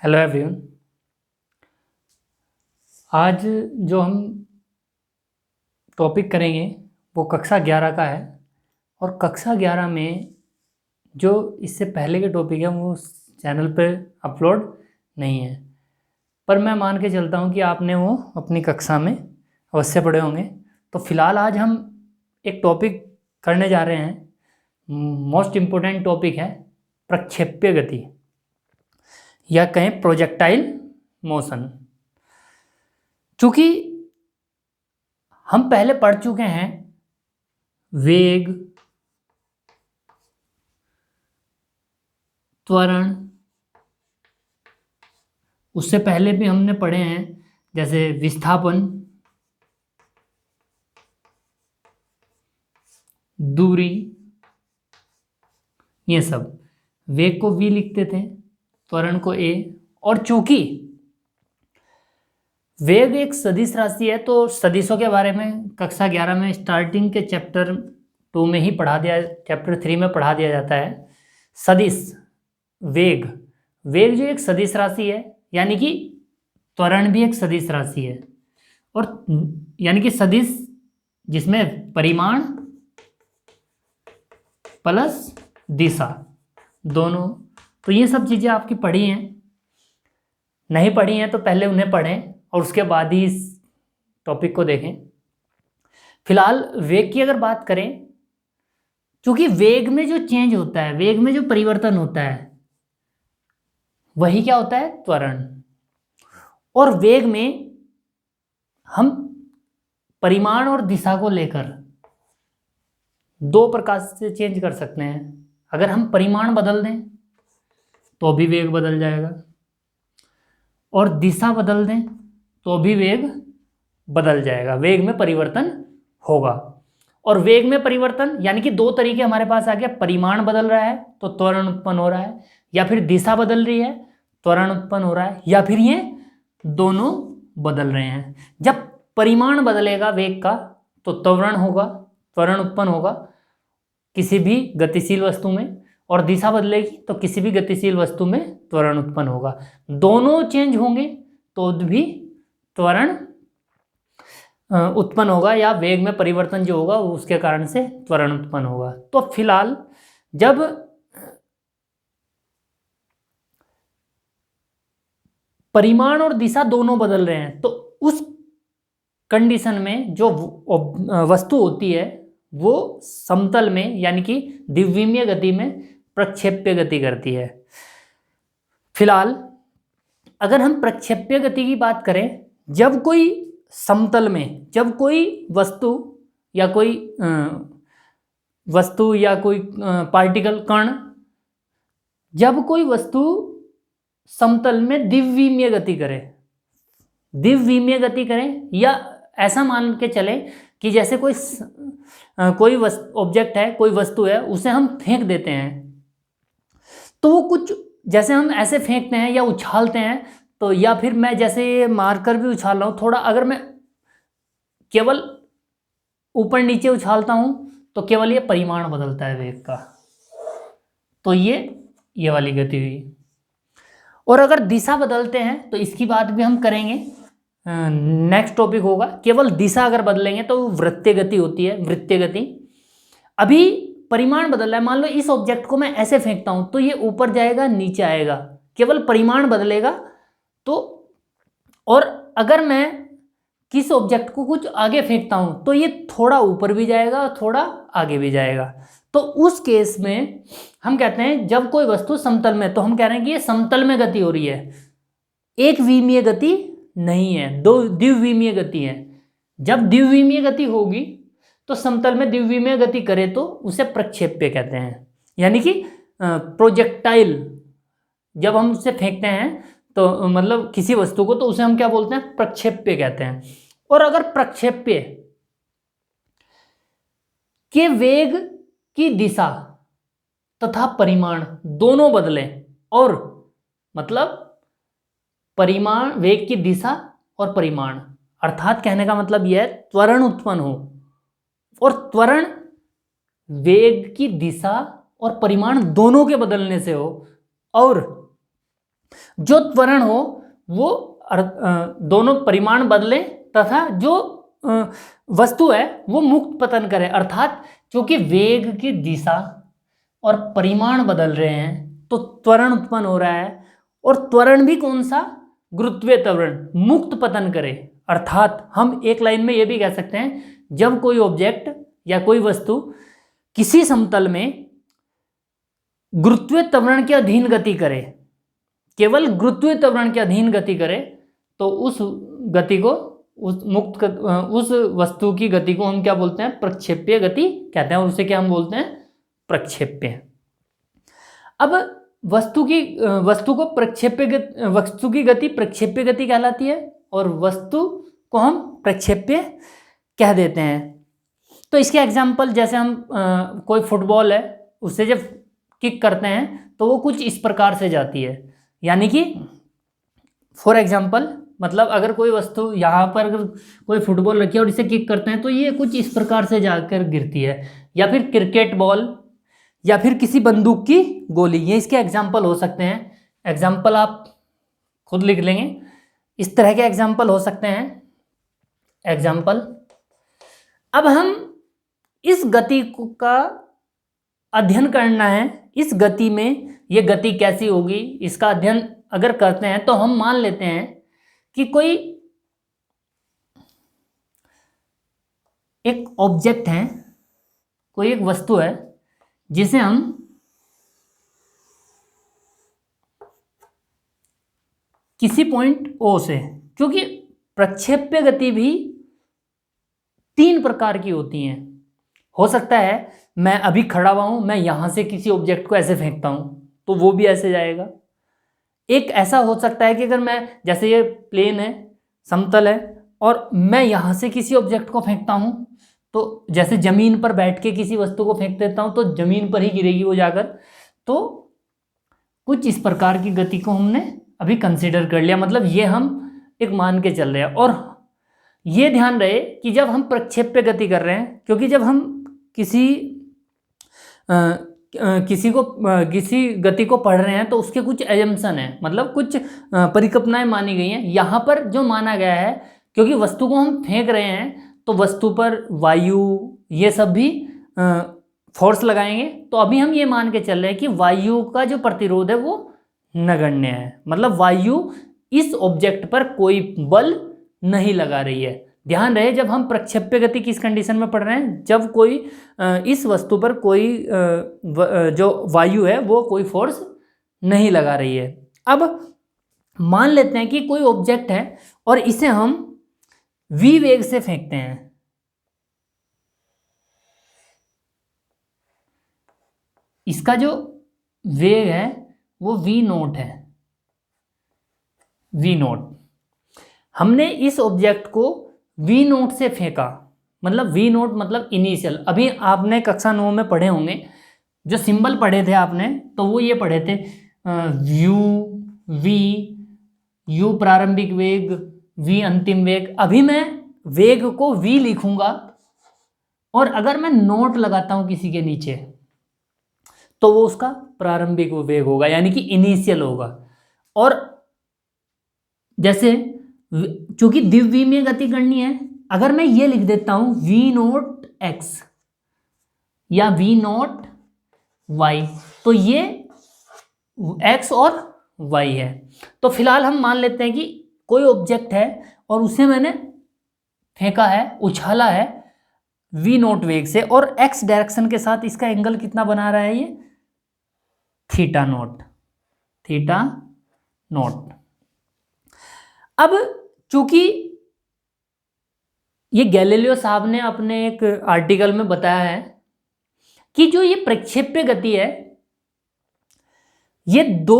Hello everyone. आज जो हम टॉपिक करेंगे वो कक्षा 11 का है। और कक्षा 11 में जो इससे पहले के टॉपिक है वो चैनल पर अपलोड नहीं है, पर मैं मान के चलता हूँ कि आपने वो अपनी कक्षा में अवश्य पढ़े होंगे। तो फिलहाल आज हम एक टॉपिक करने जा रहे हैं, मोस्ट इम्पोर्टेंट टॉपिक है प्रक्षेप्य गति या कहें प्रोजेक्टाइल मोशन। चूंकि हम पहले पढ़ चुके हैं वेग, त्वरण, उससे पहले भी हमने पढ़े हैं जैसे विस्थापन, दूरी, ये सब। वेग को v लिखते थे, त्वरण को a। और चूंकि वेग एक सदिश राशि है तो सदिशों के बारे में कक्षा 11 में स्टार्टिंग के चैप्टर 2 में ही पढ़ा दिया, चैप्टर 3 में पढ़ा दिया जाता है। सदिश वेग, वेग जो एक सदिश राशि है, यानी कि त्वरण भी एक सदिश राशि है। और यानी कि सदिश जिसमें परिमाण प्लस दिशा दोनों। तो ये सब चीज़ें आपकी पढ़ी हैं, नहीं पढ़ी हैं तो पहले उन्हें पढ़ें और उसके बाद ही इस टॉपिक को देखें। फिलहाल वेग की अगर बात करें, क्योंकि वेग में जो चेंज होता है, वेग में जो परिवर्तन होता है, वही क्या होता है? त्वरण। और वेग में हम परिमाण और दिशा को लेकर दो प्रकार से चेंज कर सकते हैं। अगर हम परिमाण बदल दें तो भी वेग बदल जाएगा, और दिशा बदल दें तो भी वेग बदल जाएगा, वेग में परिवर्तन होगा। और वेग में परिवर्तन यानी कि दो तरीके हमारे पास आ गया, परिमाण बदल रहा है तो त्वरण उत्पन्न हो रहा है, या फिर दिशा बदल रही है त्वरण उत्पन्न हो रहा है, या फिर ये दोनों बदल रहे हैं। जब परिमाण बदलेगा वेग का तो त्वरण होगा, त्वरण उत्पन्न होगा किसी भी गतिशील वस्तु में, और दिशा बदलेगी तो किसी भी गतिशील वस्तु में त्वरण उत्पन्न होगा। दोनों चेंज होंगे तो भी त्वरण उत्पन्न होगा, या वेग में परिवर्तन जो होगा उसके कारण से त्वरण उत्पन्न होगा। तो फिलहाल जब परिमाण और दिशा दोनों बदल रहे हैं तो उस कंडीशन में जो वस्तु होती है वो समतल में यानी कि द्विविमीय गति में प्रक्षेप्य गति करती है। फिलहाल अगर हम प्रक्षेप्य गति की बात करें, जब कोई समतल में, जब कोई वस्तु या कोई पार्टिकल कण, जब कोई वस्तु समतल में द्विविमीय गति करे, द्विविमीय गति करें, या ऐसा मान के चले कि जैसे कोई ऑब्जेक्ट है, कोई वस्तु है, उसे हम फेंक देते हैं तो वो कुछ जैसे हम ऐसे फेंकते हैं या उछालते हैं, तो या फिर मैं जैसे मारकर भी उछाल रहा हूँ थोड़ा, अगर मैं केवल ऊपर नीचे उछालता हूँ तो केवल ये परिमाण बदलता है वेग का, तो ये वाली गति हुई। और अगर दिशा बदलते हैं तो इसकी बात भी हम करेंगे, नेक्स्ट टॉपिक होगा। केवल दिशा अगर बदलेंगे तो वृत्तीय गति होती है, वृत्तीय गति। अभी परिमाण बदल रहा है, मान लो इस ऑब्जेक्ट को मैं ऐसे फेंकता हूं तो ये ऊपर जाएगा नीचे आएगा, केवल परिमाण बदलेगा। तो और अगर मैं किस ऑब्जेक्ट को कुछ आगे फेंकता हूं तो ये थोड़ा ऊपर भी जाएगा और थोड़ा आगे भी जाएगा। तो उस केस में हम कहते हैं जब कोई वस्तु समतल में, तो हम कह रहे हैं कि ये समतल में गति हो रही है, एक विमीय गति नहीं है, दो द्विविमीय गति है। जब द्विविमीय गति होगी तो समतल में द्विविमीय गति करे तो उसे प्रक्षेप्य कहते हैं, यानी कि प्रोजेक्टाइल। जब हम उसे फेंकते हैं तो मतलब किसी वस्तु को, तो उसे हम क्या बोलते हैं? प्रक्षेप्य कहते हैं। और अगर प्रक्षेप्य के वेग की दिशा तथा परिमाण दोनों बदले, और मतलब परिमाण, वेग की दिशा और परिमाण, अर्थात कहने का मतलब यह है त्वरण उत्पन्न हो, और त्वरण वेग की दिशा और परिमाण दोनों के बदलने से हो, और जो त्वरण हो वो दोनों परिमाण बदलें तथा जो वस्तु है वो मुक्त पतन करे, अर्थात चूंकि वेग की दिशा और परिमाण बदल रहे हैं तो त्वरण उत्पन्न हो रहा है, और त्वरण भी कौन सा, गुरुत्वीय त्वरण, मुक्त पतन करे। अर्थात हम एक लाइन में ये भी कह सकते हैं, जब कोई ऑब्जेक्ट या कोई वस्तु किसी समतल में गुरुत्वीय त्वरण के अधीन गति करे, केवल गुरुत्वीय त्वरण के अधीन गति करे, तो उस गति को, उस वस्तु की गति को हम क्या बोलते हैं, प्रक्षेप्य गति कहते हैं, और उसे क्या हम बोलते हैं, प्रक्षेप्य। अब वस्तु की गति प्रक्षेप्य गति कहलाती है, और वस्तु को हम प्रक्षेप्य कह देते हैं। तो इसके एग्जाम्पल, जैसे हम कोई फुटबॉल है, उससे जब किक करते हैं तो वो कुछ इस प्रकार से जाती है, यानी कि फॉर एग्जाम्पल, मतलब अगर कोई वस्तु यहाँ पर अगर कोई फुटबॉल रखी है और इसे किक करते हैं तो ये कुछ इस प्रकार से जाकर गिरती है, या फिर क्रिकेट बॉल, या फिर किसी बंदूक की गोली, ये इसके एग्जाम्पल हो सकते हैं। एग्जाम्पल आप खुद लिख लेंगे, इस तरह के एग्जाम्पल हो सकते हैं एग्जाम्पल। अब हम इस गति का अध्ययन करना है, इस गति में ये गति कैसी होगी, इसका अध्ययन अगर करते हैं तो हम मान लेते हैं कि कोई एक ऑब्जेक्ट है, कोई एक वस्तु है, जिसे हम किसी पॉइंट O से, क्योंकि प्रक्षेप्य गति भी 3 प्रकार की होती हैं। हो सकता है मैं अभी खड़ा हुआ हूं, मैं यहां से किसी ऑब्जेक्ट को ऐसे फेंकता हूं तो वो भी ऐसे जाएगा। एक ऐसा हो सकता है कि अगर मैं, जैसे ये प्लेन है, समतल है, और मैं यहाँ से किसी ऑब्जेक्ट को फेंकता हूँ, तो जैसे ज़मीन पर बैठ के किसी वस्तु को फेंक देता हूँ तो ज़मीन पर ही गिरेगी वो जाकर। तो कुछ इस प्रकार की गति को हमने अभी कंसिडर कर लिया, मतलब ये हम एक मान के चल रहे हैं। और ये ध्यान रहे कि जब हम प्रक्षेप्य गति कर रहे हैं, क्योंकि जब हम किसी गति को पढ़ रहे हैं तो उसके कुछ एजम्पशन है, मतलब कुछ परिकल्पनाएं मानी गई हैं। यहाँ पर जो माना गया है, क्योंकि वस्तु को हम फेंक रहे हैं तो वस्तु पर वायु, ये सब भी फोर्स लगाएंगे, तो अभी हम ये मान के चल रहे हैं कि वायु का जो प्रतिरोध है वो नगण्य है, मतलब वायु इस ऑब्जेक्ट पर कोई बल नहीं लगा रही है। ध्यान रहे, जब हम प्रक्षेप्य गति किस कंडीशन में पढ़ रहे हैं, जब कोई इस वस्तु पर कोई जो वायु है वो कोई फोर्स नहीं लगा रही है। अब मान लेते हैं कि कोई ऑब्जेक्ट है और इसे हम v वेग से फेंकते हैं। इसका जो वेग है वो v0 है, v0। हमने इस ऑब्जेक्ट को v0 से फेंका, मतलब v0 मतलब इनिशियल। अभी आपने कक्षा 9 में पढ़े होंगे, जो सिंबल पढ़े थे आपने, तो वो ये पढ़े थे u प्रारंभिक वेग, v अंतिम वेग। अभी मैं वेग को v लिखूंगा, और अगर मैं नोट लगाता हूं किसी के नीचे तो वो उसका प्रारंभिक वेग होगा, यानी कि इनिशियल होगा। और जैसे चूंकि द्विविमीय गति करनी है, अगर मैं ये लिख देता हूं v0x या v0y, तो ये x और y है। तो फिलहाल हम मान लेते हैं कि कोई ऑब्जेक्ट है और उसे मैंने फेंका है, उछाला है v0 वेग से, और x डायरेक्शन के साथ इसका एंगल कितना बना रहा है, ये थीटा नोट। अब चूंकि ये गैलीलियो साहब ने अपने एक आर्टिकल में बताया है कि जो ये प्रक्षेप्य गति है, ये 2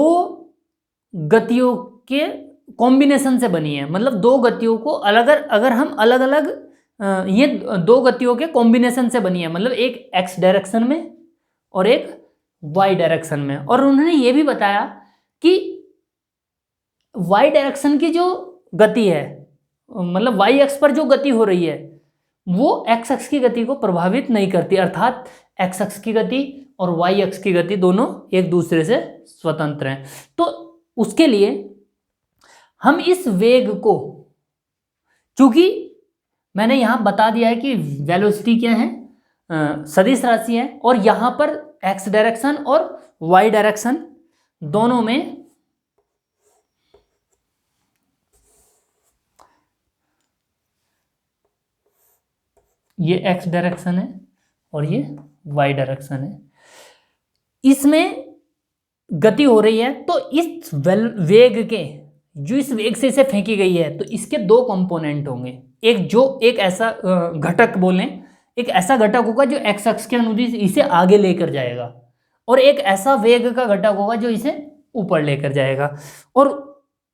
गतियों के कॉम्बिनेशन से बनी है। मतलब 2 गतियों को अगर हम अलग अलग, ये 2 गतियों के कॉम्बिनेशन से बनी है, मतलब एक x डायरेक्शन में और एक y डायरेक्शन में। और उन्होंने ये भी बताया कि y डायरेक्शन की जो गति है, मतलब y अक्ष पर जो गति हो रही है, वो x अक्ष की गति को प्रभावित नहीं करती। अर्थात x अक्ष की गति और y अक्ष की गति दोनों एक दूसरे से स्वतंत्र हैं। तो उसके लिए हम इस वेग को, चूंकि मैंने यहां बता दिया है कि वेलोसिटी क्या है, सदिश राशि है, और यहां पर एक्स डायरेक्शन और वाई डायरेक्शन दोनों में ये एक्स डायरेक्शन है और ये वाई डायरेक्शन है, इसमें गति हो रही है। तो इस वेग के, जो इस वेग से इसे फेंकी गई है, तो इसके दो कंपोनेंट होंगे। एक ऐसा घटक बोलें, एक ऐसा घटक होगा जो एक्स अक्ष के अनुदिश इसे आगे लेकर जाएगा, और एक ऐसा वेग का घटक होगा जो इसे ऊपर लेकर जाएगा। और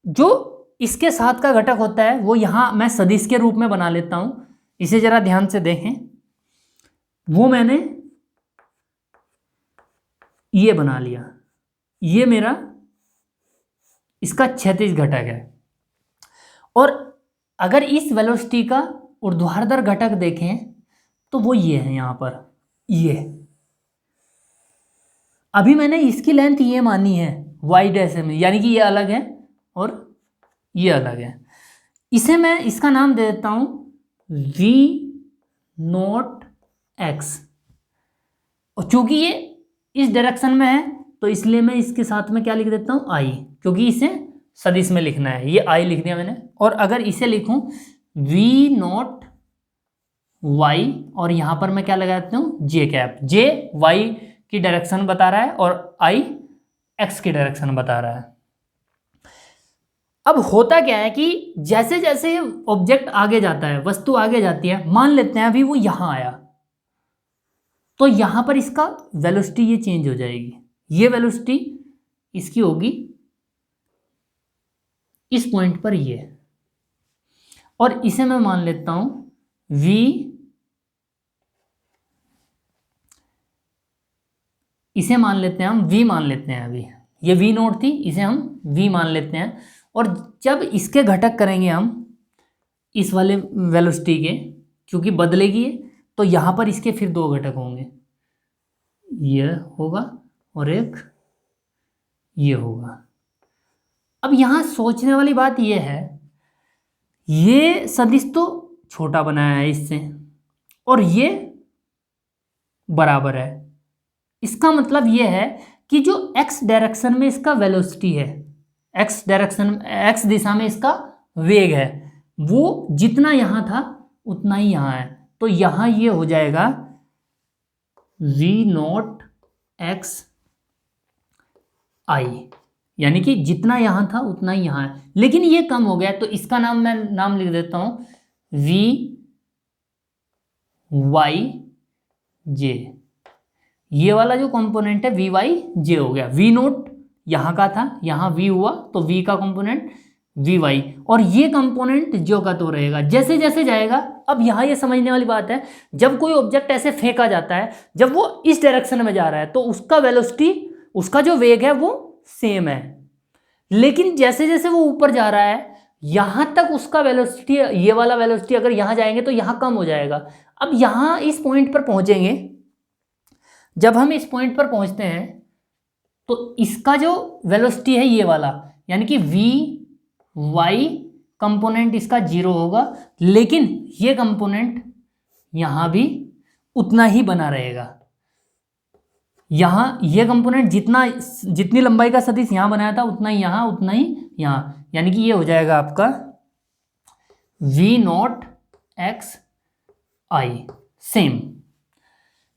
जो इसके साथ का घटक होता है वो यहाँ मैं सदिश के रूप में बना लेता हूँ। इसे जरा ध्यान से देखें, वो मैंने ये बना लिया, ये मेरा इसका क्षैतिज घटक है। और अगर इस वेलोसिटी का ऊर्ध्वाधर घटक देखें तो वो ये है यहाँ पर, ये अभी मैंने इसकी लेंथ ये मानी है वाई डैश में, यानी कि ये अलग है और ये अलग है। इसे मैं इसका नाम दे देता हूँ v नॉट x, और चूंकि ये इस डायरेक्शन में है तो इसलिए मैं इसके साथ में क्या लिख देता हूँ i, क्योंकि इसे सदिश में लिखना है, ये i लिख दिया मैंने। और अगर इसे लिखूं v नॉट y, और यहाँ पर मैं क्या लगा देता हूँ j कैप, j y की डायरेक्शन बता रहा है और i x की डायरेक्शन बता रहा है। अब होता क्या है कि जैसे जैसे ऑब्जेक्ट आगे जाता है, वस्तु आगे जाती है, मान लेते हैं अभी वो यहां आया, तो यहां पर इसका वेलोसिटी ये चेंज हो जाएगी, ये वेलोसिटी इसकी होगी इस पॉइंट पर ये, और इसे मैं मान लेता हूं v, इसे मान लेते हैं हम v मान लेते हैं, अभी ये v नोट थी, इसे हम v मान लेते हैं। और जब इसके घटक करेंगे हम इस वाले वेलोसिटी के, क्योंकि बदलेगी ये, तो यहाँ पर इसके फिर दो घटक होंगे, ये होगा और एक ये होगा। अब यहाँ सोचने वाली बात ये है, ये सदिश तो छोटा बनाया है इससे और ये बराबर है, इसका मतलब ये है कि जो x डायरेक्शन में इसका वेलोसिटी है, x डायरेक्शन, x दिशा में इसका वेग है, वो जितना यहाँ था उतना ही यहाँ है। तो यहाँ ये हो जाएगा v नॉट x i, यानी कि जितना यहाँ था उतना ही यहाँ है, लेकिन ये कम हो गया, तो इसका नाम मैं नाम लिख देता हूँ v y j। ये वाला जो कंपोनेंट है वी वाई जे हो गया, वी नोट यहाँ का था, यहाँ वी हुआ तो वी का कंपोनेंट वी वाई, और ये कंपोनेंट जो का तो रहेगा जैसे जैसे जाएगा। अब यहाँ ये समझने वाली बात है, जब कोई ऑब्जेक्ट ऐसे फेंका जाता है, जब वो इस डायरेक्शन में जा रहा है तो उसका वेलोसिटी, उसका जो वेग है वो सेम है, लेकिन जैसे जैसे वो ऊपर जा रहा है यहाँ तक उसका वेलोसिटी, ये वाला वेलोसिटी अगर यहाँ जाएंगे तो यहाँ कम हो जाएगा। अब यहाँ इस पॉइंट पर पहुँचेंगे, जब हम इस पॉइंट पर पहुंचते हैं तो इसका जो वेलोसिटी है ये वाला, यानी कि v y कंपोनेंट इसका 0 होगा, लेकिन ये कंपोनेंट यहाँ भी उतना ही बना रहेगा। यहाँ ये कंपोनेंट जितनी लंबाई का सदिश यहाँ बनाया था उतना ही यहाँ, उतना ही यहाँ, यानी कि ये हो जाएगा आपका v not x i same.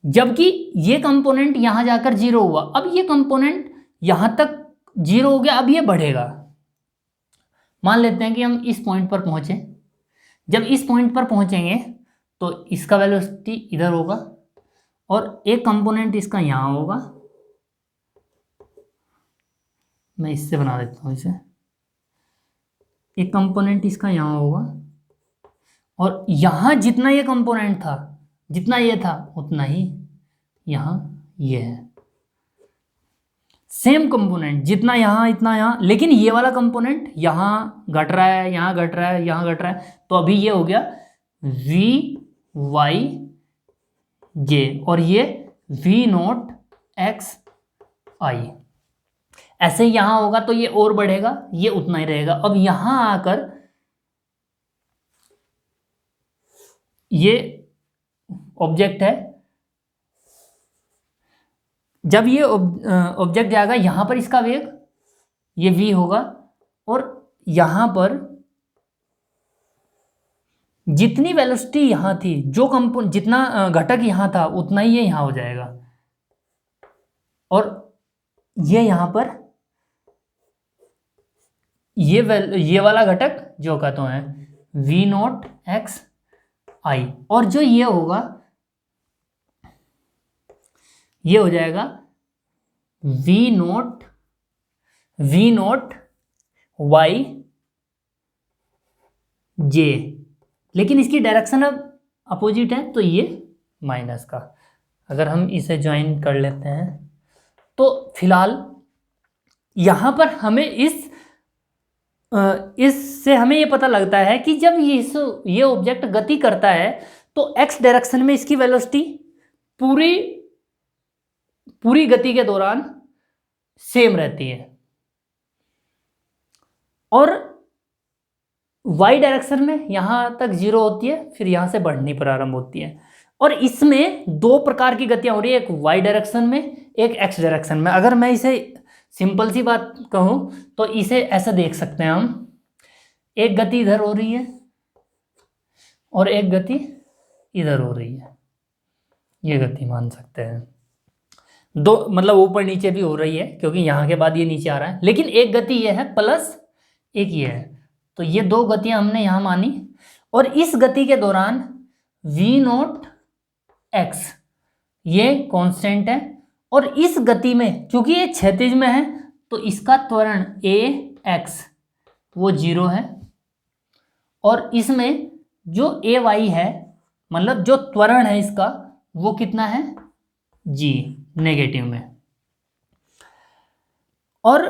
जबकि ये कंपोनेंट यहाँ जाकर 0 हुआ, अब ये कंपोनेंट यहाँ तक 0 हो गया, अब ये बढ़ेगा। मान लेते हैं कि हम इस पॉइंट पर पहुँचे, जब इस पॉइंट पर पहुँचेंगे तो इसका वेलोसिटी इधर होगा और एक कंपोनेंट इसका यहाँ होगा, मैं इससे बना देता हूँ इसे, एक कंपोनेंट इसका यहाँ होगा और यहाँ जितना ये कंपोनेंट था, जितना ये था उतना ही यहाँ ये है, सेम कंपोनेंट, जितना यहाँ इतना यहाँ, लेकिन ये वाला कंपोनेंट यहाँ घट रहा है, यहाँ घट रहा है, यहाँ घट रहा है, तो अभी ये हो गया v y j और ये v नॉट x i। ऐसे ही यहाँ होगा तो ये और बढ़ेगा, ये उतना ही रहेगा। अब यहाँ आकर ये ऑब्जेक्ट है, जब ये ऑब्जेक्ट जाएगा यहाँ पर इसका वेग ये v होगा, और यहाँ पर जितनी वेलोसिटी यहाँ थी, जो कंपोनेंट जितना घटक यहाँ था उतना ही ये यहाँ हो जाएगा, और ये यहाँ पर ये वाला घटक जो का तो है v नॉट एक्स आई, और जो ये होगा ये हो जाएगा v नॉट वाई जे, लेकिन इसकी डायरेक्शन अब अपोजिट है तो ये माइनस का। अगर हम इसे ज्वाइन कर लेते हैं तो फिलहाल यहाँ पर हमें इससे हमें ये पता लगता है कि जब ये ऑब्जेक्ट गति करता है तो x डायरेक्शन में इसकी वेलोसिटी पूरी गति के दौरान सेम रहती है, और y डायरेक्शन में यहाँ तक 0 होती है, फिर यहाँ से बढ़नी प्रारंभ होती है। और इसमें दो प्रकार की गतियाँ हो रही है, एक y डायरेक्शन में, एक x डायरेक्शन में। अगर मैं इसे सिंपल सी बात कहूँ तो इसे ऐसा देख सकते हैं हम, एक गति इधर हो रही है और एक गति इधर हो रही है, ये गति मान सकते हैं। दो मतलब ऊपर नीचे भी हो रही है क्योंकि यहाँ के बाद ये नीचे आ रहा है, लेकिन एक गति ये है प्लस एक ये है, तो ये दो गतियाँ हमने यहाँ मानी। और इस गति के दौरान v नॉट एक्स ये कांस्टेंट है, और इस गति में चूंकि ये क्षैतिज में है तो इसका त्वरण a x वो 0 है, और इसमें जो a y है मतलब जो त्वरण है इसका वो कितना है g नेगेटिव में, और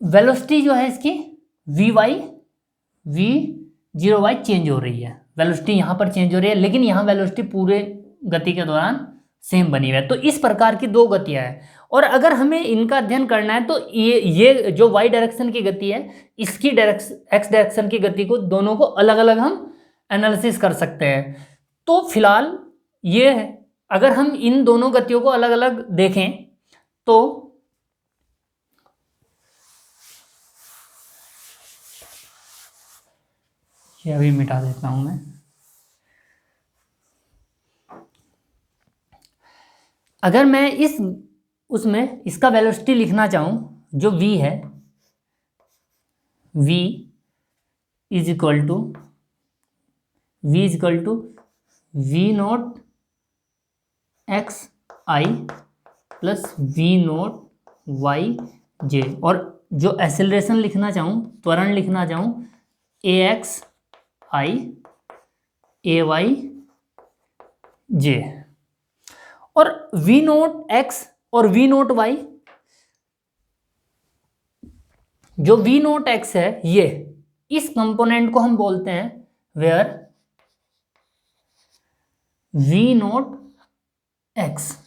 वेलोसिटी जो है इसकी v0y चेंज हो रही है, वेलोसिटी यहाँ पर चेंज हो रही है, लेकिन यहाँ वेलोसिटी पूरे गति के दौरान सेम बनी हुई है। तो इस प्रकार की दो गतियाँ हैं, और अगर हमें इनका अध्ययन करना है तो ये जो y डायरेक्शन की गति है इसकी x डायरेक्शन की गति को दोनों को अलग अलग हम एनालिसिस कर सकते हैं। तो फिलहाल ये है, अगर हम इन दोनों गतियों को अलग अलग देखें तो ये अभी मिटा देता हूं मैं। अगर मैं उसमें इसका वेलोसिटी लिखना चाहूं जो v है, v is equal to v naught x i plus v naught y j, और जो एक्सेलरेशन लिखना चाहूँ, त्वरण लिखना चाहूँ, ए एक्स आई ए वाई जे। और v नोट एक्स और v नोट वाई, जो v नोट एक्स है ये इस कंपोनेंट को हम बोलते हैं वेयर v नोट एक्स,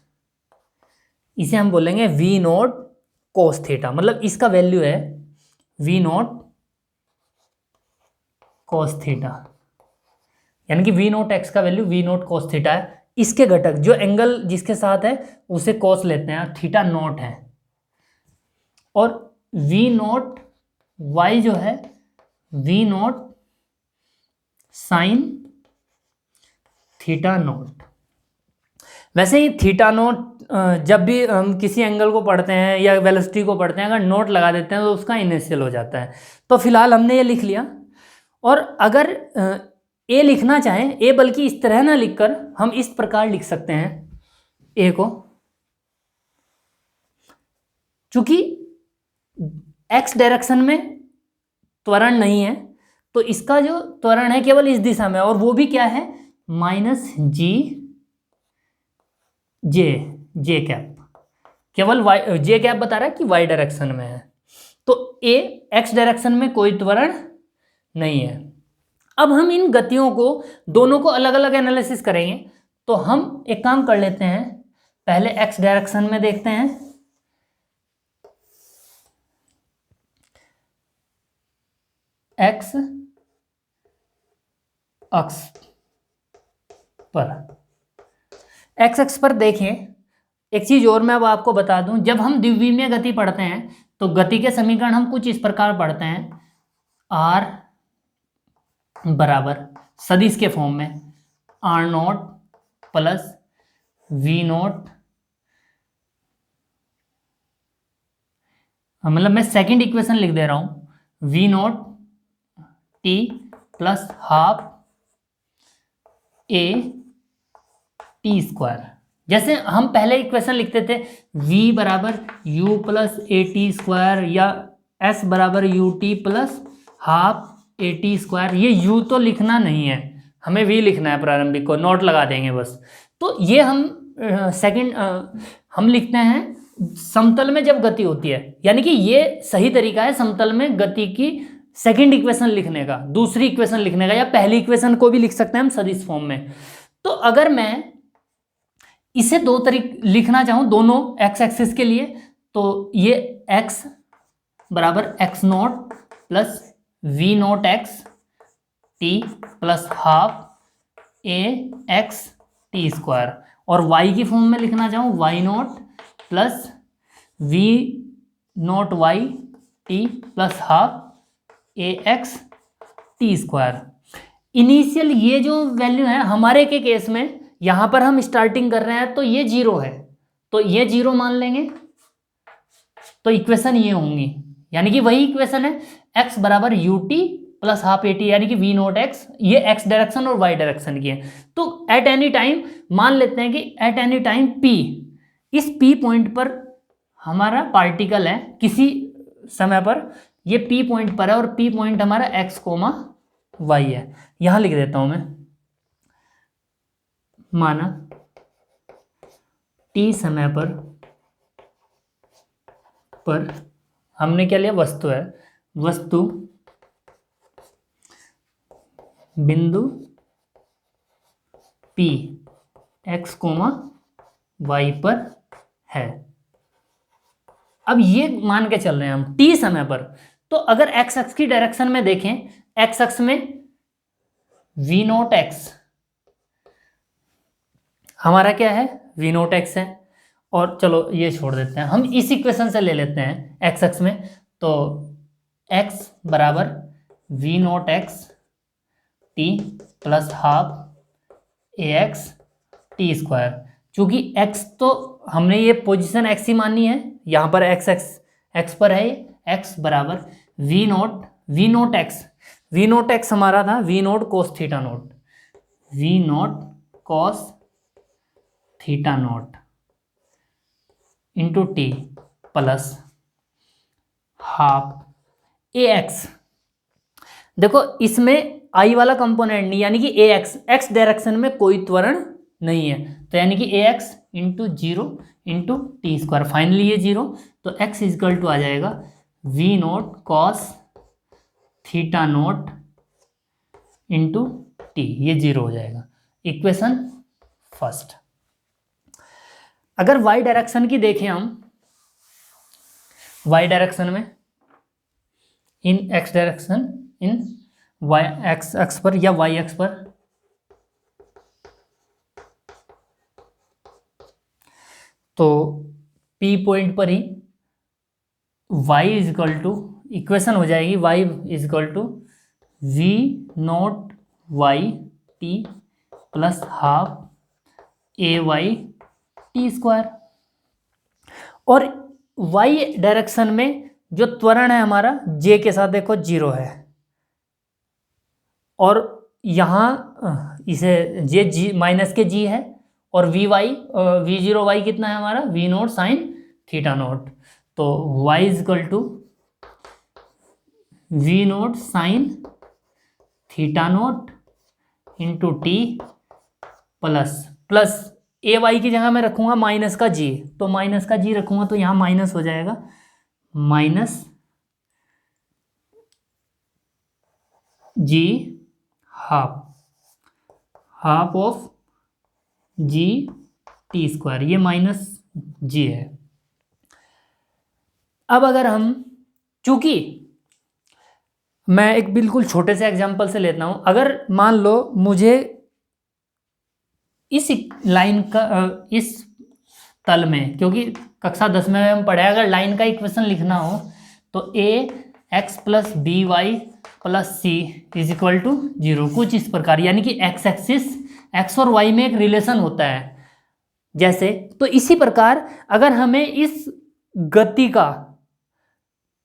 इसे हम बोलेंगे v नोट कोस थीटा, मतलब इसका वैल्यू है v नोट कोस थीटा, यानी कि v नोट एक्स का value v note cos theta है। इसके घटक जो एंगल जिसके साथ है उसे कोस लेते हैं, थीटा नोट है, और v नोट y जो है v note sine theta note. वैसे ही थीटा नोट जब भी हम किसी एंगल को पढ़ते हैं या वेलोसिटी को पढ़ते हैं, अगर नोट लगा देते हैं तो उसका इनिशियल हो जाता है। तो फिलहाल हमने ये लिख लिया, और अगर ए लिखना चाहें, ए बल्कि इस तरह ना लिखकर हम इस प्रकार लिख सकते हैं ए को, चूंकि एक्स डायरेक्शन में त्वरण नहीं है तो इसका जो त्वरण है केवल इस दिशा में, और वो भी क्या है माइनस जे कैप, केवल वाई जे कैप बता रहा है कि वाई डायरेक्शन में है, तो ए एक्स डायरेक्शन में कोई त्वरण नहीं है। अब हम इन गतियों को दोनों को अलग अलग एनालिसिस करेंगे, तो हम एक काम कर लेते हैं, पहले एक्स डायरेक्शन में देखते हैं। एक्स अक्ष पर, एक्स अक्ष पर देखें, एक चीज और मैं अब आपको बता दूं, जब हम द्विविमीय गति पढ़ते हैं तो गति के समीकरण हम कुछ इस प्रकार पढ़ते हैं, आर बराबर सदिश के फॉर्म में R naught plus V naught, मतलब मैं सेकंड इक्वेशन लिख दे रहा हूं, V naught T plus half A T square. जैसे हम पहले इक्वेशन लिखते थे v बराबर u plus A T square या s बराबर U T plus half A T square, ये u तो लिखना नहीं है, हमें v लिखना है प्रारंभिक को, नोट लगा देंगे बस। तो ये हम हम लिखते हैं समतल में जब गति होती है, यानी कि ये सही तरीका है समतल में गति की सेकंड इक्वेशन लिखने का, दूसरी इक्वेशन लिखने का, या पहली इक्वेशन को भी लिख सकते हैं हम सदिश फॉर्म में। तो अगर मैं इसे दो तरीके लिखना चाहूँ दोनों एक्स एक्सिस के लिए, तो ये x बराबर X naught plus V naught X T plus half A X T square, और y की फॉर्म में लिखना चाहूँ Y naught plus V naught Y T plus half A X T square. Initial ये जो वैल्यू है हमारे के केस में, यहाँ पर हम स्टार्टिंग कर रहे हैं तो ये 0 है, तो ये 0 मान लेंगे, तो इक्वेशन ये होंगी, यानी कि वही इक्वेशन है x बराबर U T plus half A T, यानी कि वी नॉट एक्स, ये x डायरेक्शन और y डायरेक्शन की है। तो एट एनी टाइम मान लेते हैं कि एट एनी टाइम p, इस p पॉइंट पर हमारा पार्टिकल है किसी समय पर, ये p पॉइंट पर है और p पॉइंट हमारा x कोमा y है। यहां लिख देता हूं मैं, माना t समय पर हमने क्या लिया, वस्तु है, वस्तु बिंदु p x कोमा y पर है। अब ये मान के चल रहे हैं हम t समय पर, तो अगर x अक्ष की डायरेक्शन में देखें, x अक्ष में v नॉट एक्स हमारा क्या है, v नॉट एक्स है, और चलो ये छोड़ देते हैं, हम इस इक्वेशन से ले लेते हैं x अक्ष में, तो x बराबर v naught X T plus half A X T square. चूंकि x तो हमने ये पोजीशन x ही मानी है, यहाँ पर x पर है, x बराबर v नॉट एक्स हमारा था v not cos theta naught, v not cos theta naught into T plus half A x. देखो इसमें आई वाला कंपोनेंट नहीं, यानी कि ए एक्स डायरेक्शन में कोई त्वरण नहीं है, तो यानी कि a x into 0 into t square, finally ये 0, तो एक्स इजकल टू आ जाएगा v naught cos theta naught into t, ये 0 हो जाएगा, इक्वेशन फर्स्ट। अगर y डायरेक्शन की देखें हम, y डायरेक्शन में इन x डायरेक्शन इन y x अक्ष पर या y अक्ष पर, तो P पॉइंट पर ही y इजकल टू, इक्वेशन हो जाएगी y equal to V naught Y T plus half A Y T square. और y डायरेक्शन में जो त्वरण है हमारा j के साथ देखो 0 है, और यहाँ इसे j माइनस के g है, और v0y कितना है हमारा, v naught sine theta naught, तो y equal to V naught sine theta naught into T plus A Y की जगह मैं रखूंगा माइनस का जी, तो माइनस का जी रखूंगा तो यहाँ माइनस हो जाएगा, minus G half of G T square, ये माइनस जी है। अब अगर हम, चूंकि मैं एक बिल्कुल छोटे से एग्जांपल से लेता हूँ। अगर मान लो मुझे इस लाइन का इस तल में, क्योंकि कक्षा 10 में हम पढ़े, अगर लाइन का इक्वेशन लिखना हो तो a x plus B Y plus C is equal to 0, कुछ इस प्रकार। यानी कि एक्स एक्सिस, एक्स और वाई में एक रिलेशन होता है जैसे। तो इसी प्रकार अगर हमें इस गति का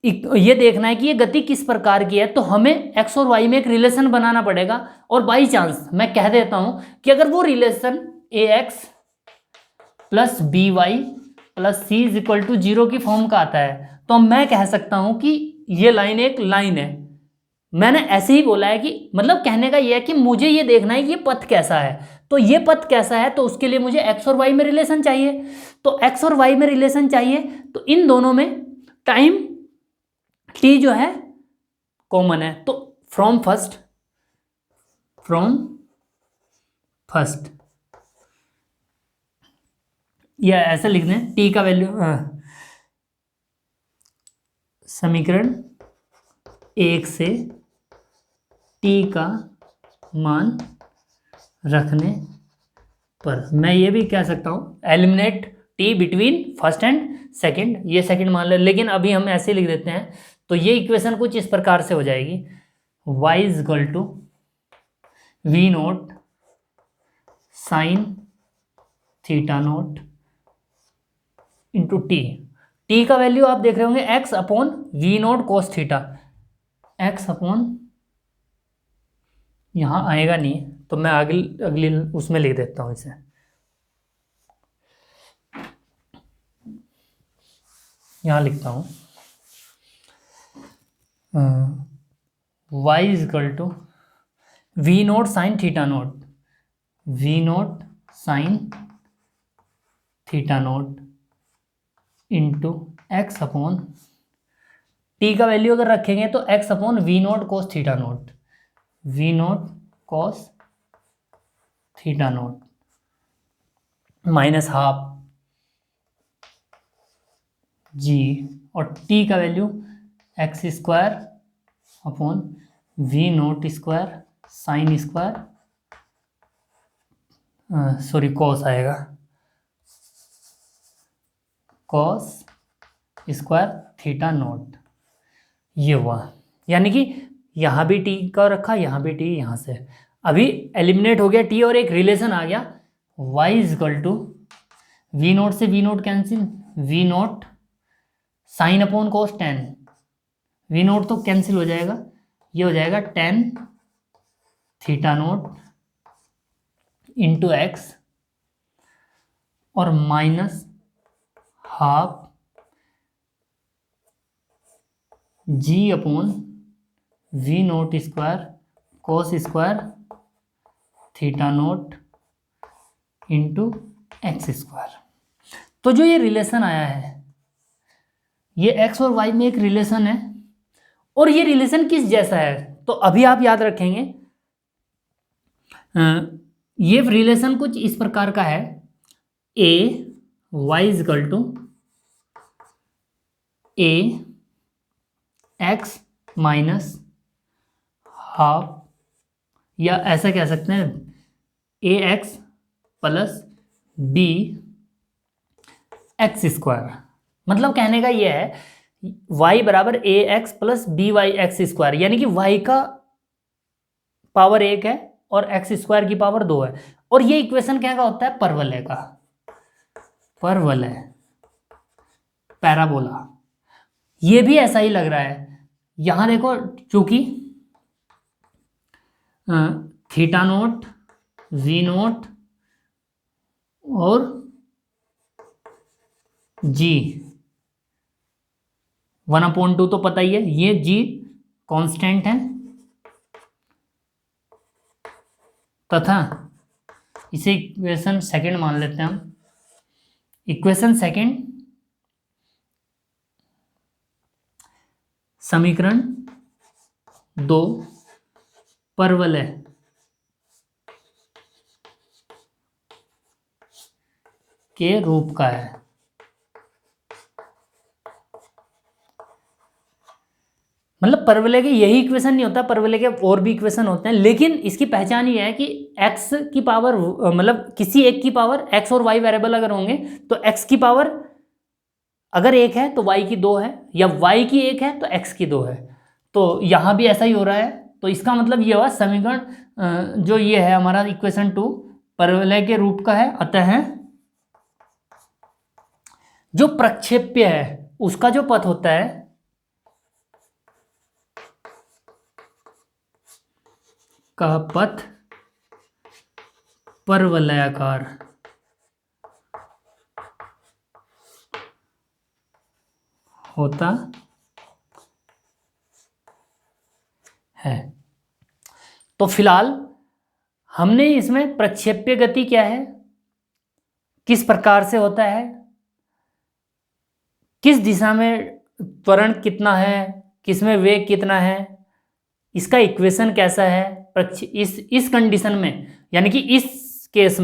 ये देखना है कि ये गति किस प्रकार की है, तो हमें एक्स और वाई में एक रिलेशन बनाना पड़ेगा। और बाई चांस मैं कह देता हूं कि अगर वो relation A x plus B Y plus C is equal to 0 की फॉर्म का आता है, तो मैं कह सकता हूं कि ये लाइन एक लाइन है। मैंने ऐसे ही बोला है कि मतलब कहने का ये है कि मुझे ये देखना है कि ये पथ कैसा है। तो ये पथ कैसा है, तो उसके लिए मुझे एक्स और वाई में रिलेशन चाहिए। तो एक्स और वाई में रिलेशन चाहिए, तो इन दोनों में टाइम टी जो है कॉमन है। तो फ्रॉम फर्स्ट या ऐसे लिख दें, टी का वैल्यू, समीकरण 1 से टी का मान रखने पर मैं ये भी कह सकता हूँ eliminate T between first and second, ये सेकंड मान ले, लेकिन अभी हम ऐसे लिख देते हैं। तो ये इक्वेशन कुछ इस प्रकार से हो जाएगी, y is equal to we naught sine theta naught into T. T का वैल्यू आप देख रहे होंगे x upon we naught cos theta, x upon, यहाँ आएगा नहीं तो मैं अगली अगली उसमें लिख देता हूँ इसे। यहाँ लिखता हूँ y is equal to we naught sine theta naught, v naught sine theta naught into x upon, t का वैल्यू अगर रखेंगे तो x upon we naught cos theta naught, v naught cos theta naught minus half g, और t का value x square upon we naught square sine square, sorry cos आएगा, cos square theta naught, ये हुआ। यानी कि यहाँ भी T का रखा, यहाँ भी टी, यहाँ से अभी एलिमिनेट हो गया टी और एक रिलेशन आ गया, y is equal to we naught से v naught cancel, v naught sine upon cos tan, v naught तो कैंसिल हो जाएगा, ये हो जाएगा tan theta naught into x और minus half g upon we naught square cos square theta naught into x square. तो जो ये रिलेशन आया है, ये एक्स और वाई में एक रिलेशन है, और ये रिलेशन किस जैसा है, तो अभी आप याद रखेंगे ये रिलेशन कुछ इस प्रकार का है, a y is equal to a x minus half, या ऐसा कह सकते हैं a x plus b x square. मतलब कहने का ये है y बराबर a x plus B y x square, यानी कि y का पावर 1 है और एक्स स्क्वायर की पावर 2 है। और ये इक्वेशन क्या का होता है, परवलय का, परवलय पैराबोला। ये भी ऐसा ही लग रहा है। यहां देखो, चूंकि थीटा नोट वी नोट और जी 1/2 तो पता ही है, ये जी कांस्टेंट है, तथा इसे इक्वेशन सेकंड मान लेते हैं हम। इक्वेशन सेकंड समीकरण 2 परवलय के रूप का है। मतलब परवलय के यही इक्वेशन नहीं होता, परवलय के और भी इक्वेशन होते हैं, लेकिन इसकी पहचान ये है कि x की पावर मतलब किसी एक की पावर x और y वेरिएबल अगर होंगे तो x की पावर अगर 1 है तो y की 2 है, या y की 1 है तो x की 2 है। तो यहाँ भी ऐसा ही हो रहा है। तो इसका मतलब ये हुआ समीकरण जो ये है हमारा इक्वेशन 2 परवलय के रूप का है, अतः जो प्रक्षेप्य है उसका जो पथ होता है का पथ परवलयाकार होता है। तो फिलहाल हमने इसमें प्रक्षेप्य गति क्या है, किस प्रकार से होता है, किस दिशा में त्वरण कितना है, किसमें वेग कितना है, इसका इक्वेशन कैसा है इस कंडीशन में, यानी कि इस केस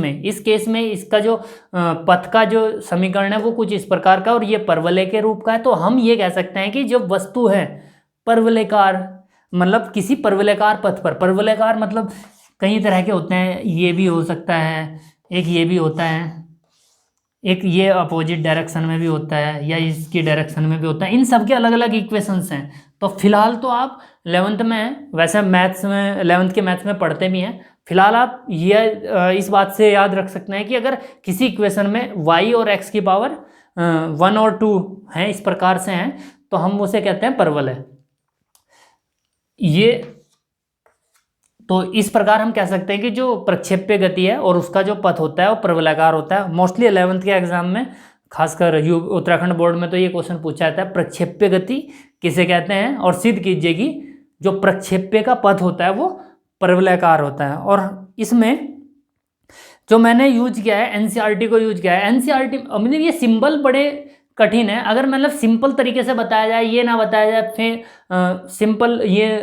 में इसका जो पथ का जो समीकरण है वो कुछ इस प्रकार का और ये परवलय के रूप का है। तो हम ये कह सकते हैं कि जो वस्तु है परवलयकार, मतलब किसी परवलयकार पथ पर, परवलयकार मतलब कई तरह के होते हैं, ये भी हो सकता है, एक ये भी होता है, एक ये अपोजिट डायरेक्शन में भी होता है, या इसकी डायरेक्शन में भी होता है, इन सब के अलग अलग इक्वेशंस हैं। तो फिलहाल तो आप 11th में, वैसे मैथ्स में 11th के मैथ्स में पढ़ते भी हैं, फिलहाल आप ये इस बात से याद रख सकते हैं कि अगर किसी इक्वेशन में y और x की पावर 1 और 2 हैं, इस प्रकार से हैं, तो हम उसे कहते हैं परवलय। ये तो इस प्रकार हम कह सकते हैं कि जो प्रक्षेप्य गति है और उसका जो पथ होता है वो परवलयाकार होता है। मोस्टली 11th के एग्जाम में, खासकर उत्तराखंड बोर्ड में तो ये क्वेश्चन पूछा जाता है, प्रक्षेप्य गति किसे कहते हैं, और सिद्ध कीजिए कि जो प्रक्षेप्य का पथ होता है वो परवलयाकार होता है। और इसमें जो मैंने यूज किया है एनसीईआरटी को यूज किया है। एनसीईआरटी मतलब ये सिंबल बड़े कठिन है, अगर मतलब सिंपल तरीके से बताया जाए, ये ना बताया जाए फिर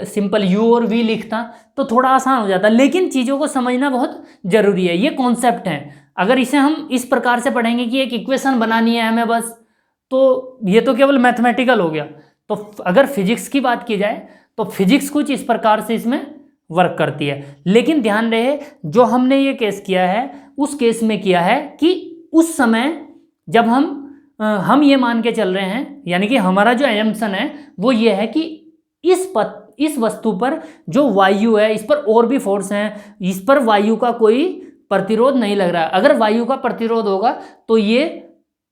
सिंपल यू और वी लिखता तो थोड़ा आसान हो जाता, लेकिन चीज़ों को समझना बहुत ज़रूरी है। ये कॉन्सेप्ट है, अगर इसे हम इस प्रकार से पढ़ेंगे कि एक इक्वेशन बनानी है हमें बस, तो ये तो केवल मैथमेटिकल हो गया। तो अगर फिजिक्स की बात की जाए तो फिजिक्स कुछ इस प्रकार से इसमें वर्क करती है। लेकिन ध्यान रहे, जो हमने ये केस किया है उस केस में किया है कि उस समय जब हम ये मान के चल रहे हैं, यानी कि हमारा जो एजम्पशन है वो ये है कि इस वस्तु पर जो वायु है, इस पर और भी फोर्स हैं, इस पर वायु का कोई प्रतिरोध नहीं लग रहा है। अगर वायु का प्रतिरोध होगा तो ये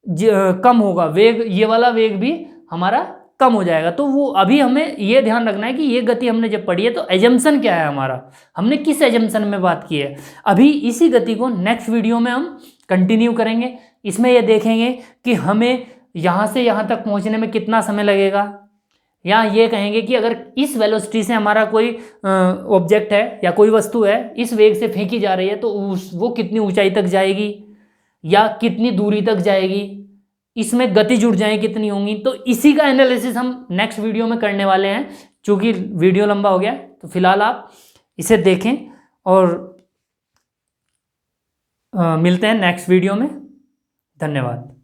कम होगा, वेग, ये वाला वेग भी हमारा कम हो जाएगा। तो वो अभी हमें ये ध्यान रखना है कि ये गति हमने जब पढ़ी है तो एजम्पशन क्या है हमारा, हमने किस एजम्पशन में बात की है। अभी इसी गति को नेक्स्ट वीडियो में हम कंटिन्यू करेंगे। इसमें ये देखेंगे कि हमें यहाँ से यहाँ तक पहुँचने में कितना समय लगेगा, या ये कहेंगे कि अगर इस वेलोसिटी से हमारा कोई ऑब्जेक्ट है या कोई वस्तु है इस वेग से फेंकी जा रही है तो वो कितनी ऊंचाई तक जाएगी या कितनी दूरी तक जाएगी, इसमें गतिज ऊर्जाएं कितनी होंगी। तो इसी का एनालिसिस हम नेक्स्ट वीडियो में करने वाले हैं। चूँकि वीडियो लंबा हो गया तो फिलहाल आप इसे देखें और मिलते हैं नेक्स्ट वीडियो में। धन्यवाद।